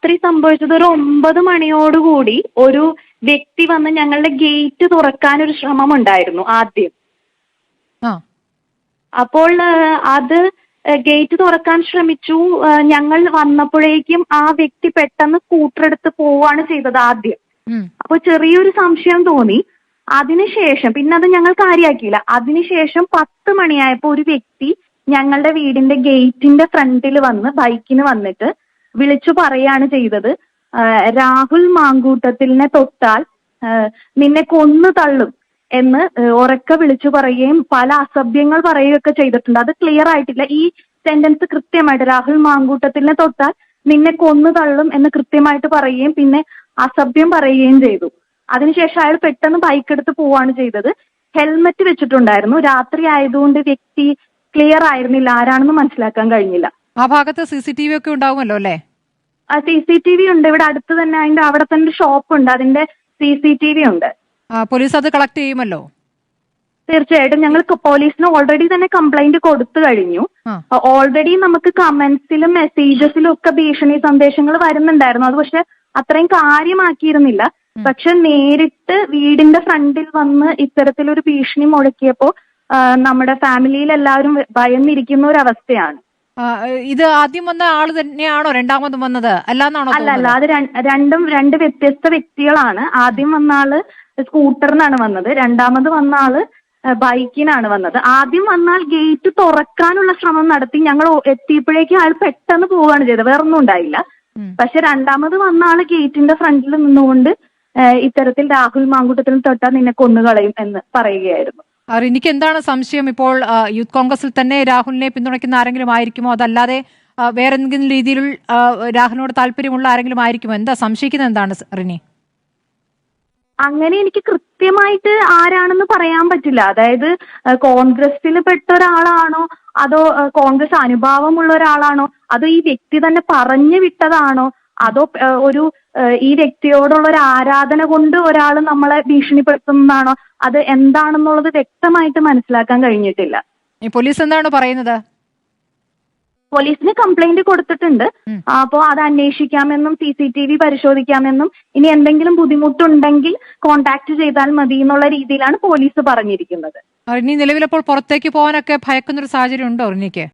രാത്രി സംഭവിച്ചത് ഒരു 9 മണിയോടുകൂടി ഒരു വ്യക്തി വന്ന് ഞങ്ങളുടെ ഗേറ്റ് തുറക്കാനൊരു ശ്രമം ഉണ്ടായിരുന്നു ആദ്യം. അപ്പോൾ അത് ഗേറ്റ് തുറക്കാൻ ശ്രമിച്ചു. ഞങ്ങൾ വന്നപ്പോഴേക്കും ആ വ്യക്തി പെട്ടെന്ന് സ്കൂട്ടർ എടുത്ത് പോവാണ് ചെയ്തത് ആദ്യം. അപ്പൊ ചെറിയൊരു സംശയം തോന്നി. അതിനുശേഷം പിന്നെ അത് ഞങ്ങൾ കാര്യമാക്കിയില്ല. അതിനുശേഷം 10 മണിയായപ്പോ ഒരു വ്യക്തി ഞങ്ങളുടെ വീടിന്റെ ഗേറ്റിന്റെ ഫ്രണ്ടിൽ വന്ന് ബൈക്കിന് വന്നിട്ട് വിളിച്ചു പറയാണ് ചെയ്തത്, രാഹുൽ മാങ്കൂട്ടത്തിലിനെ തൊട്ടാൽ നിന്നെ കൊന്നു തള്ളും എന്ന് ഉറക്കെ വിളിച്ചു പറയുകയും പല അസഭ്യങ്ങൾ പറയുകയൊക്കെ ചെയ്തിട്ടുണ്ട്. അത് ക്ലിയർ ആയിട്ടില്ല. ഈ സെന്റൻസ് കൃത്യമായിട്ട് രാഹുൽ മാങ്കൂട്ടത്തിലിനെ തൊട്ടാൽ നിന്നെ കൊന്നു തള്ളും എന്ന് കൃത്യമായിട്ട് പറയുകയും പിന്നെ അസഭ്യം പറയുകയും ചെയ്തു. അതിനുശേഷം അയാൾ പെട്ടെന്ന് ബൈക്ക് എടുത്ത് പോവാണ് ചെയ്തത്. ഹെൽമറ്റ് വെച്ചിട്ടുണ്ടായിരുന്നു. രാത്രി ആയതുകൊണ്ട് വ്യക്തി ക്ലിയർ ആയിരുന്നില്ല, ആരാണെന്ന് മനസ്സിലാക്കാൻ കഴിഞ്ഞില്ല. ആ ഭാഗത്ത് CCTV ഒക്കെ ഉണ്ടാവുമല്ലോ അല്ലേ? CCTV ഉണ്ട്. ഇവിടെ അടുത്ത് തന്നെ അതിന്റെ അവിടെ തന്നെ ഷോപ്പ് ഉണ്ട്, അതിന്റെ CCTV ഉണ്ട്. പോലീസ് അത് കളക്ട് ചെയ്യുമല്ലോ? തീർച്ചയായിട്ടും ഞങ്ങൾ പോലീസിന് ഓൾറെഡി തന്നെ കംപ്ലൈന്റ് കൊടുത്തു കഴിഞ്ഞു. ഓൾറെഡി നമുക്ക് കമന്റ്സിലും മെസ്സേജസിലും ഒക്കെ ഭീഷണി സന്ദേശങ്ങൾ വരുന്നുണ്ടായിരുന്നു. അത് പക്ഷെ അത്രയും കാര്യമാക്കിയിരുന്നില്ല. പക്ഷെ നേരിട്ട് വീടിന്റെ ഫ്രണ്ടിൽ വന്ന് ഇത്തരത്തിലൊരു ഭീഷണി മുഴക്കിയപ്പോ നമ്മുടെ ഫാമിലിയിൽ എല്ലാവരും ഭയന്നിരിക്കുന്ന ഒരു അവസ്ഥയാണ്. ഇത് ആദ്യം വന്ന ആള് തന്നെയാണോ രണ്ടാമതും വന്നത്? അല്ലാന്നാണോ? അല്ല, അത് രണ്ട് വ്യത്യസ്ത വ്യക്തികളാണ്. ആദ്യം വന്ന ആള് സ്കൂട്ടറിനാണ് വന്നത്, രണ്ടാമത് വന്ന ആള് ബൈക്കിനാണ് വന്നത്. ആദ്യം വന്നാൽ ഗേറ്റ് തുറക്കാനുള്ള ശ്രമം നടത്തി. ഞങ്ങൾ എത്തിയപ്പോഴേക്കും ആൾ പെട്ടെന്ന് പോവുകയാണ് ചെയ്തത്, വേറൊന്നും ഉണ്ടായില്ല. പക്ഷെ രണ്ടാമത് വന്ന ആള് ഗേറ്റിന്റെ ഫ്രണ്ടിൽ നിന്നുകൊണ്ട് ഇത്തരത്തിൽ രാഹുൽ മാങ്കൂട്ടത്തിൽ തൊട്ടാൽ നിന്നെ കൊന്നുകളയും എന്ന് പറയുകയായിരുന്നു. എനിക്ക് എന്താണ് സംശയം, ഇപ്പോൾ യൂത്ത് കോൺഗ്രസിൽ തന്നെ രാഹുലിനെ പിന്തുണയ്ക്കുന്ന ആരെങ്കിലും ആയിരിക്കുമോ, അതല്ലാതെ വേറെന്തെങ്കിലും രീതിയിൽ രാഹുലിനോട് താല്പര്യമുള്ള ആരെങ്കിലും ആയിരിക്കുമോ? എന്താ സംശയിക്കുന്നത്? എന്താണ് റിനി? അങ്ങനെ എനിക്ക് കൃത്യമായിട്ട് ആരാണെന്ന് പറയാൻ പറ്റില്ല. അതായത് കോൺഗ്രസിൽ പെട്ട ഒരാളാണോ അതോ കോൺഗ്രസ് അനുഭാവമുള്ള ഒരാളാണോ അതോ ഈ വ്യക്തി തന്നെ പറഞ്ഞു വിട്ടതാണോ അതോ ഒരു ഈ വ്യക്തിയോടുള്ള ഒരു ആരാധന കൊണ്ട് ഒരാൾ നമ്മളെ ഭീഷണിപ്പെടുത്തുന്നതാണോ, അത് എന്താണെന്നുള്ളത് വ്യക്തമായിട്ട് മനസ്സിലാക്കാൻ കഴിഞ്ഞിട്ടില്ല. പോലീസ് എന്താണ് പറയുന്നത്? പോലീസിന് കംപ്ലൈന്റ് കൊടുത്തിട്ടുണ്ട്. അപ്പോൾ അത് അന്വേഷിക്കാമെന്നും CCTV പരിശോധിക്കാമെന്നും ഇനി എന്തെങ്കിലും ബുദ്ധിമുട്ടുണ്ടെങ്കിൽ കോൺടാക്ട് ചെയ്താൽ മതി എന്നുള്ള രീതിയിലാണ് പോലീസ് പറഞ്ഞിരിക്കുന്നത്. ഇനി നിലവിലപ്പോൾ പുറത്തേക്ക് പോകാനൊക്കെ ഭയക്കുന്നൊരു സാഹചര്യം ഉണ്ടോ റിനിക്ക്?